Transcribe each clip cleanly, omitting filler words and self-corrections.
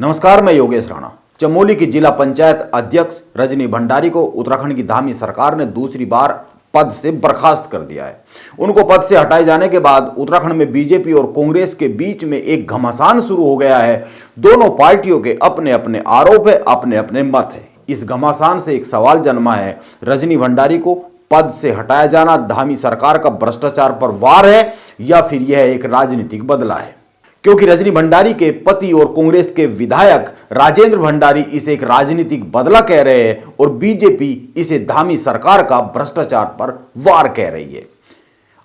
नमस्कार, मैं योगेश राणा। चमोली की जिला पंचायत अध्यक्ष रजनी भंडारी को उत्तराखंड की धामी सरकार ने दूसरी बार पद से बर्खास्त कर दिया है। उनको पद से हटाए जाने के बाद उत्तराखंड में बीजेपी और कांग्रेस के बीच में एक घमासान शुरू हो गया है। दोनों पार्टियों के अपने अपने आरोप है, अपने अपने मत है। इस घमासान से एक सवाल जन्मा है, रजनी भंडारी को पद से हटाया जाना धामी सरकार का भ्रष्टाचार पर वार है या फिर यह एक राजनीतिक बदला है? क्योंकि रजनी भंडारी के पति और कांग्रेस के विधायक राजेंद्र भंडारी इसे एक राजनीतिक बदला कह रहे हैं और बीजेपी इसे धामी सरकार का भ्रष्टाचार पर वार कह रही है।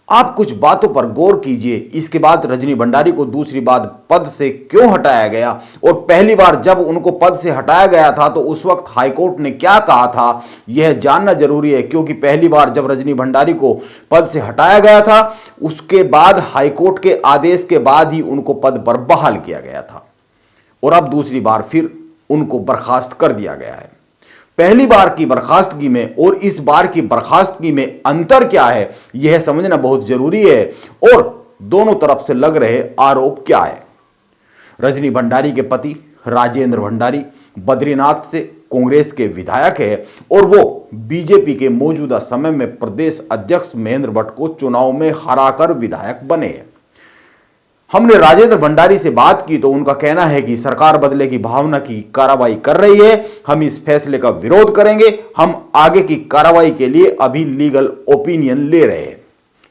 आप कुछ बातों पर गौर कीजिए। इसके बाद रजनी भंडारी को दूसरी बार पद से क्यों हटाया गया और पहली बार जब उनको पद से हटाया गया था तो उस वक्त हाईकोर्ट ने क्या कहा था, यह जानना जरूरी है। क्योंकि पहली बार जब रजनी भंडारी को पद से हटाया गया था उसके बाद हाईकोर्ट के आदेश के बाद ही उनको पद पर बहाल किया गया था और अब दूसरी बार फिर उनको बर्खास्त कर दिया गया है। पहली बार की बर्खास्तगी में और इस बार की बर्खास्तगी में अंतर क्या है, यह समझना बहुत जरूरी है और दोनों तरफ से लग रहे आरोप क्या है। रजनी भंडारी के पति राजेंद्र भंडारी बद्रीनाथ से कांग्रेस के विधायक है और वो बीजेपी के मौजूदा समय में प्रदेश अध्यक्ष महेंद्र भट्ट को चुनाव में हराकर विधायक बने हैं। हमने राजेंद्र भंडारी से बात की तो उनका कहना है कि सरकार बदले की भावना की कार्रवाई कर रही है, हम इस फैसले का विरोध करेंगे, हम आगे की कार्रवाई के लिए अभी लीगल ओपिनियन ले रहे हैं।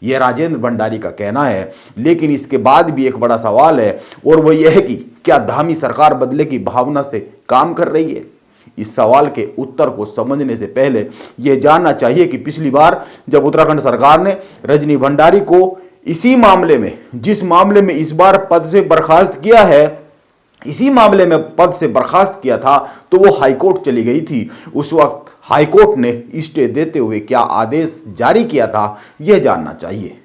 यह राजेंद्र भंडारी का कहना है। लेकिन इसके बाद भी एक बड़ा सवाल है और वह यह है कि क्या धामी सरकार बदले की भावना से काम कर रही है? इस सवाल के उत्तर को समझने से पहले यह जानना चाहिए कि पिछली बार जब उत्तराखंड सरकार ने रजनी भंडारी को इसी मामले में, जिस मामले में इस बार पद से बर्खास्त किया है, इसी मामले में पद से बर्खास्त किया था तो वो हाईकोर्ट चली गई थी। उस वक्त हाईकोर्ट ने स्टे देते हुए क्या आदेश जारी किया था, यह जानना चाहिए।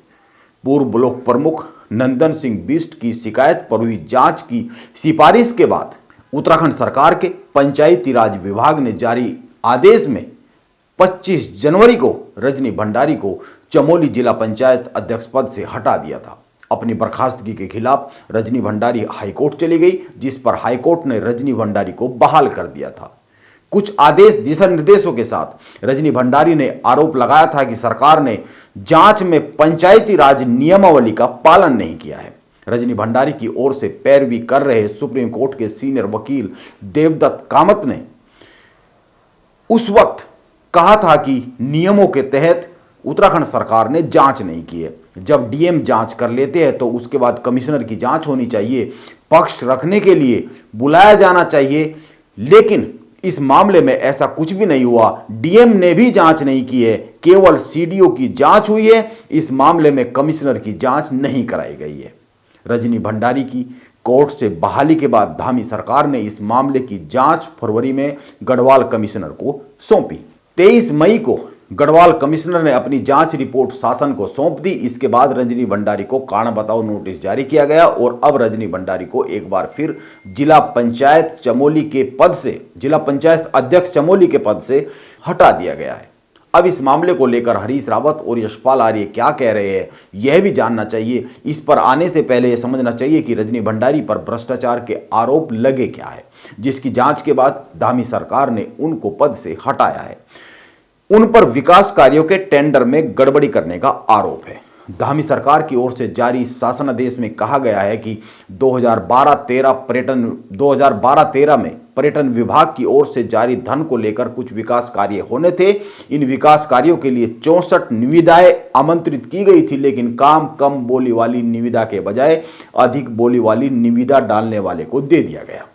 पूर्व ब्लॉक प्रमुख नंदन सिंह बिष्ट की शिकायत पर हुई जांच की सिफारिश के बाद उत्तराखंड सरकार के पंचायती राज विभाग ने जारी आदेश में 25 जनवरी को रजनी भंडारी को चमोली जिला पंचायत अध्यक्ष पद से हटा दिया था। अपनी बर्खास्तगी के खिलाफ रजनी भंडारी हाईकोर्ट चली गई, जिस पर हाईकोर्ट ने रजनी भंडारी को बहाल कर दिया था। कुछ आदेश दिशा निर्देशों के साथ रजनी भंडारी ने आरोप लगाया था कि सरकार ने जांच में पंचायती राज नियमावली का पालन नहीं किया है। रजनी भंडारी की ओर से पैरवी कर रहे सुप्रीम कोर्ट के सीनियर वकील देवदत्त कामत ने उस वक्त कहा था कि नियमों के तहत उत्तराखंड सरकार ने जांच नहीं की है। जब डीएम जांच कर लेते हैं तो उसके बाद कमिश्नर की जांच होनी चाहिए, पक्ष रखने के लिए बुलाया जाना चाहिए। लेकिन इस मामले में ऐसा कुछ भी नहीं हुआ। डीएम ने भी जांच नहीं की है, केवल सीडीओ की जांच हुई है। इस मामले में कमिश्नर की जांच नहीं कराई गई है। रजनी भंडारी की कोर्ट से बहाली के बाद धामी सरकार ने इस मामले की जांच फरवरी में गढ़वाल कमिश्नर को सौंपी। 23 मई को गढ़वाल कमिश्नर ने अपनी जांच रिपोर्ट शासन को सौंप दी। इसके बाद रजनी भंडारी को कारण बताओ नोटिस जारी किया गया और अब रजनी भंडारी को एक बार फिर जिला पंचायत चमोली के पद से, जिला पंचायत अध्यक्ष चमोली के पद से हटा दिया गया है। अब इस मामले को लेकर हरीश रावत और यशपाल आर्य क्या कह रहे हैं, यह भी जानना चाहिए। इस पर आने से पहले यह समझना चाहिए कि रजनी भंडारी पर भ्रष्टाचार के आरोप लगे क्या है, जिसकी जांच के बाद धामी सरकार ने उनको पद से हटाया है। उन पर विकास कार्यों के टेंडर में गड़बड़ी करने का आरोप है। धामी सरकार की ओर से जारी शासनादेश में कहा गया है कि 2012-13 में पर्यटन विभाग की ओर से जारी धन को लेकर कुछ विकास कार्य होने थे। इन विकास कार्यों के लिए 64 निविदाएं आमंत्रित की गई थी, लेकिन काम कम बोली वाली निविदा के बजाय अधिक बोली वाली निविदा डालने वाले को दे दिया गया।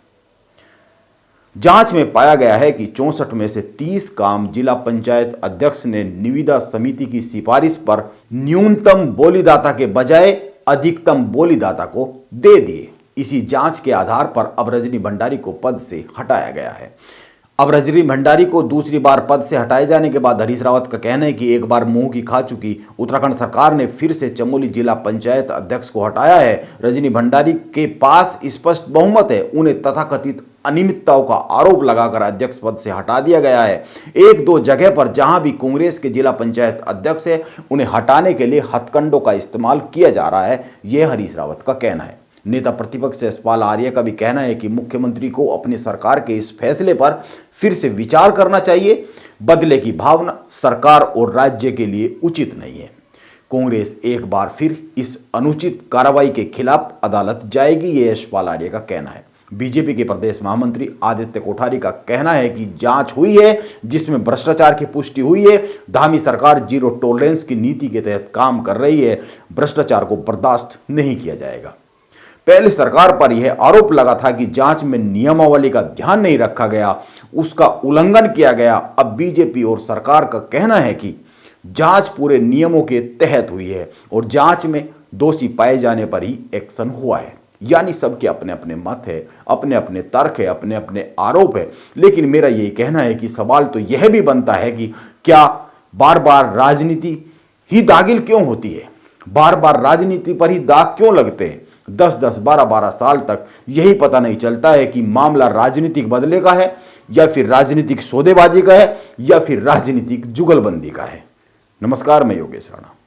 जांच में पाया गया है कि 64 में से 30 काम जिला पंचायत अध्यक्ष ने निविदा समिति की सिफारिश पर न्यूनतम बोलीदाता के बजाय अधिकतम बोलीदाता को दे दिए। इसी जांच के आधार पर अब रजनी भंडारी को पद से हटाया गया है। अब रजनी भंडारी को दूसरी बार पद से हटाए जाने के बाद हरीश रावत का कहना है कि एक बार मुंह की खा चुकी उत्तराखंड सरकार ने फिर से चमोली जिला पंचायत अध्यक्ष को हटाया है। रजनी भंडारी के पास स्पष्ट बहुमत है, उन्हें तथाकथित अनियमितताओं का आरोप लगाकर अध्यक्ष पद से हटा दिया गया है। एक दो जगह पर जहां भी कांग्रेस के जिला पंचायत अध्यक्ष है, उन्हें हटाने के लिए हथकंडों का इस्तेमाल किया जा रहा है, यह हरीश रावत का कहना है। नेता प्रतिपक्ष यशपाल आर्य का भी कहना है कि मुख्यमंत्री को अपनी सरकार के इस फैसले पर फिर से विचार करना चाहिए। बदले की भावना सरकार और राज्य के लिए उचित नहीं है। कांग्रेस एक बार फिर इस अनुचित कार्रवाई के खिलाफ अदालत जाएगी, ये यशपाल आर्य का कहना है। बीजेपी के प्रदेश महामंत्री आदित्य कोठारी का कहना है कि जांच हुई है जिसमें भ्रष्टाचार की पुष्टि हुई है। धामी सरकार जीरो टॉलरेंस की नीति के तहत काम कर रही है। भ्रष्टाचार को बर्दाश्त नहीं किया जाएगा। पहले सरकार पर यह आरोप लगा था कि जांच में नियमावली का ध्यान नहीं रखा गया, उसका उल्लंघन किया गया। अब बीजेपी और सरकार का कहना है कि जांच पूरे नियमों के तहत हुई है और जांच में दोषी पाए जाने पर ही एक्शन हुआ है। यानी सबके अपने अपने मत है, अपने अपने तर्क है, अपने अपने आरोप है। लेकिन मेरा यही कहना है कि सवाल तो यह भी बनता है कि क्या बार बार राजनीति ही दागिल क्यों होती है? बार बार राजनीति पर ही दाग क्यों लगते हैं? 10-10, 12-12 साल तक यही पता नहीं चलता है कि मामला राजनीतिक बदले का है या फिर राजनीतिक सौदेबाजी का है या फिर राजनीतिक जुगलबंदी का है। नमस्कार, मैं योगेश राणा।